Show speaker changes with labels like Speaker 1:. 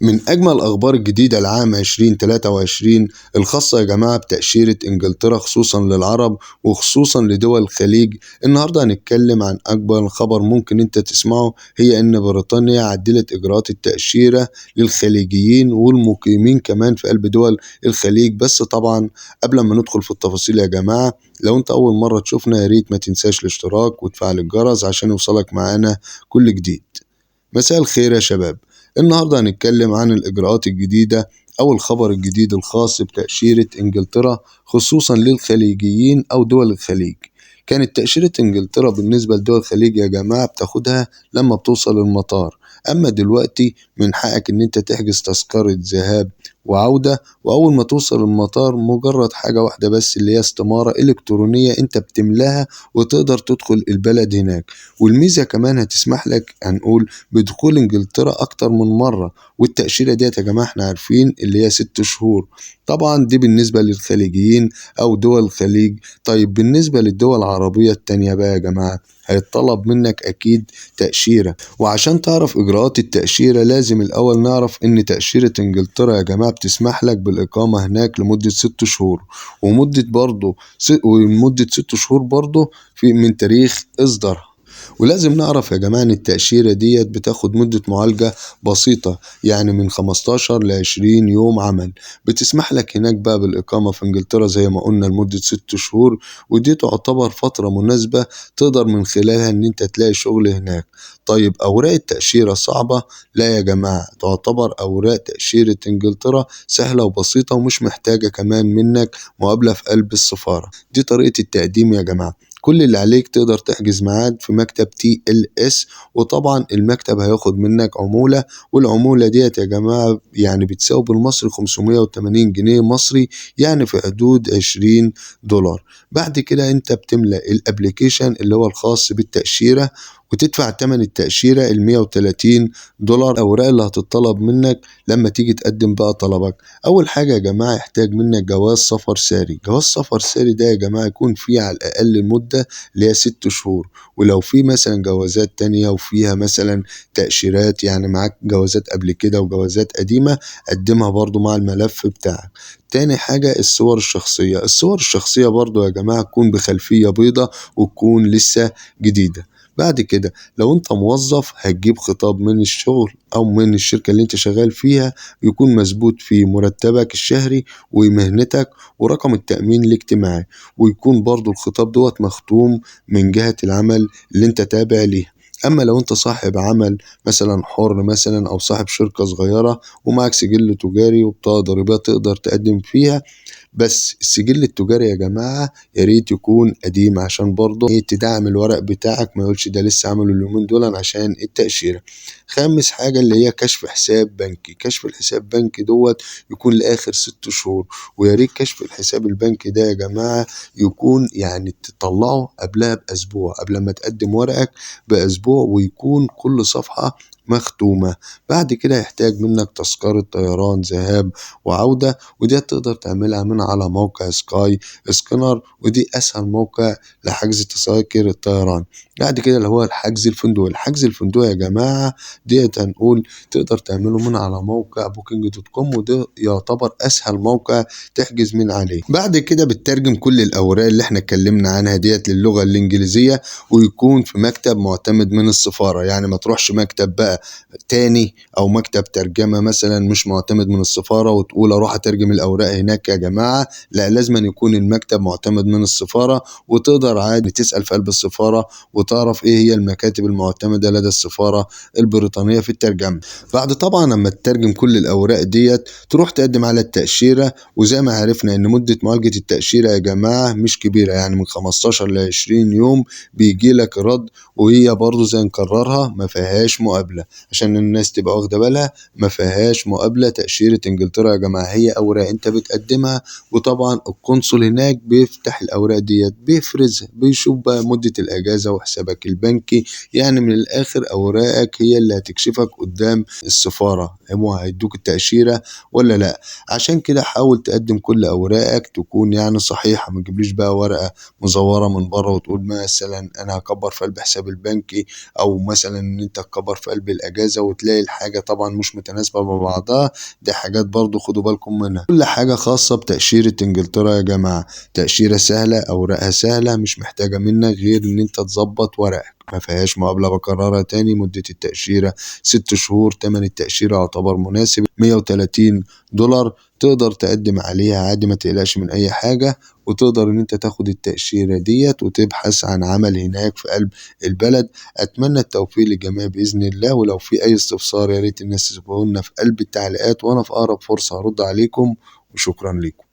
Speaker 1: من أجمل الأخبار الجديدة العام 2023 الخاصة يا جماعة بتأشيرة إنجلترا خصوصا للعرب وخصوصا لدول الخليج. النهاردة هنتكلم عن أكبر خبر ممكن أنت تسمعه، هي إن بريطانيا عدلت إجراءات التأشيرة للخليجيين والمقيمين كمان في قلب دول الخليج. بس طبعا قبل ما ندخل في التفاصيل يا جماعة، لو أنت أول مرة تشوفنا يا ريت ما تنساش الاشتراك وتفعل الجرس عشان يوصلك معانا كل جديد. مساء الخير يا شباب. النهاردة هنتكلم عن الإجراءات الجديدة أو الخبر الجديد الخاص بتأشيرة إنجلترا خصوصا للخليجيين أو دول الخليج. كانت تأشيرة إنجلترا بالنسبة لدول الخليج يا جماعة بتاخدها لما بتوصل المطار، أما دلوقتي من حقك إن أنت تحجز تذكرة ذهاب وعودة، وأول ما توصل المطار مجرد حاجة واحدة بس اللي هي استمارة إلكترونية أنت بتملاها وتقدر تدخل البلد هناك. والميزة كمان هتسمح لك هنقول بدخول إنجلترا أكتر من مرة، والتأشيرة ديت يا جماعة احنا عارفين اللي هي 6 شهور. طبعا دي بالنسبة للخليجيين أو دول الخليج. طيب بالنسبة للدول العربية التانية بقى يا جماعة هيتطلب منك أكيد تأشيرة، وعشان تعرف إجراءات التأشيرة لازم الأول نعرف إن تأشيرة إنجلترا يا جماعة بتسمح لك بالإقامة هناك لمدة 6 شهور، ومدة 6 شهور برضه من تاريخ إصدارها. ولازم نعرف يا جماعة إن التأشيرة ديت بتاخد مدة معالجة بسيطة، يعني من 15 ل 20 يوم عمل، بتسمح لك هناك بقى بالإقامة في إنجلترا زي ما قلنا لمدة 6 شهور، ودي تعتبر فترة مناسبة تقدر من خلالها إن أنت تلاقي شغل هناك. طيب أوراق التأشيرة صعبة؟ لا يا جماعة، تعتبر أوراق تأشيرة إنجلترا سهلة وبسيطة ومش محتاجة كمان منك مقابلة في قلب السفارة. دي طريقة التقديم يا جماعة. كل اللي عليك تقدر تحجز ميعاد في مكتب TLS، وطبعا المكتب هياخد منك عمولة، والعمولة ديت يا جماعة يعني بتساوي بالمصري 580 جنيه مصري، يعني في حدود 20 دولار. بعد كده انت بتملأ الابليكيشن اللي هو الخاص بالتأشيرة وتدفع تمن التأشيرة $130. الأوراق اللي هتطلب منك لما تيجي تقدم بقى طلبك، أول حاجة يا جماعة يحتاج منك جواز سفر ساري. جواز سفر ساري ده يا جماعة يكون فيه على الأقل المدة اللي هي 6 شهور، ولو في مثلا جوازات تانية وفيها مثلا تأشيرات، يعني معاك جوازات قبل كده وجوازات قديمة، قدمها برضو مع الملف بتاعك. تاني حاجة الصور الشخصية. الصور الشخصية برضو يا جماعة تكون بخلفية بيضة وتكون لسه جديدة. بعد كده لو انت موظف هتجيب خطاب من الشغل او من الشركة اللي انت شغال فيها يكون مثبوت فيه مرتبك الشهري ومهنتك ورقم التأمين الاجتماعي، ويكون برضو الخطاب دوت مختوم من جهة العمل اللي انت تابع ليها. اما لو انت صاحب عمل مثلا حر مثلا او صاحب شركة صغيرة ومعك سجل تجاري وبطاقة ضريبية تقدر تقدم فيها، بس السجل التجاري يا جماعة يا ريت يكون قديم عشان برضه تدعم الورق بتاعك، ما يقولش ده لسه عامله اليومين دول عشان التأشيرة. خامس حاجة اللي هي كشف حساب بنكي. كشف الحساب بنكي دوت يكون لآخر 6 شهور، ويا ريت كشف الحساب البنكي ده يا جماعة يكون يعني تطلعه قبلها بأسبوع، قبل ما تقدم ورقك بأسبوع، ويكون كل صفحة مختومة. بعد كده يحتاج منك تذكرة طيران ذهاب وعودة، ودي تقدر تعملها من على موقع سكاي سكينر، ودي أسهل موقع لحجز تذاكر الطيران. بعد كده اللي هو الحجز الفندقي. الحجز الفندقي يا جماعة ديت هنقول تقدر تعمله من على موقع booking.com، وده يعتبر أسهل موقع تحجز من عليه. بعد كده بتترجم كل الأوراق اللي احنا اتكلمنا عنها ديت للغة الإنجليزية، ويكون في مكتب معتمد من السفارة، يعني ما تروحش مكتب بقى تاني أو مكتب ترجمة مثلا مش معتمد من السفارة وتقول أروح أترجم الأوراق هناك يا جماعة. لا، لازم أن يكون المكتب معتمد من السفارة، وتقدر عادي تسأل في قلب السفارة وتعرف إيه هي المكاتب المعتمدة لدى السفارة البريطانية في الترجمة. بعد طبعا لما تترجم كل الأوراق ديت تروح تقدم على التأشيرة، وزي ما عرفنا إن مدة معالجة التأشيرة يا جماعة مش كبيرة، يعني من 15 ل 20 يوم بيجي لك رد، وهي برضو زي نكررها ما فيهاش مقابلة عشان الناس تبقى واخدة بالها، ما فيهاش مقابلة. تأشيرة إنجلترا يا جماعة هي أوراق أنت بتقدمها، وطبعا القنصل هناك بيفتح الأوراق ديت بيفرزها، بيشوف بقى مدة الأجازة وحسابك البنكي، يعني من الآخر أوراقك هي اللي هتكشفك قدام السفارة هم هيدوك التأشيرة ولا لأ. عشان كده حاول تقدم كل أوراقك تكون يعني صحيحة، ما تجيبليش بقى ورقة مزورة من بره وتقول مثلا أنا هكبر في قلب حساب البنكي، أو مثلا إن أنت تكبر في قلب الأجازة وتلاقي الحاجة طبعا مش متناسبة مع بعضها. دي حاجات برضو خدوا بالكم منها. كل حاجة خاصة بتأشيرة إنجلترا يا جماعة، تأشيرة سهلة، أوراقها سهلة، مش محتاجة منك غير إن أنت تظبط ورقك، ما فيهاش مقابلة. بكررها تاني، مدة التأشيرة 6 شهور، تمن التأشيرة يعتبر مناسب، $130 تقدر تقدم عليها عادي، ما تقلقش من أي حاجة. وتقدر إن أنت تاخد التأشيرة ديت وتبحث عن عمل هناك في قلب البلد. أتمنى التوفيق للجميع بإذن الله، ولو في أي استفسار يا ريت الناس تسيبوه لنا في قلب التعليقات، وأنا في أقرب فرصة هرد عليكم، وشكرا لكم.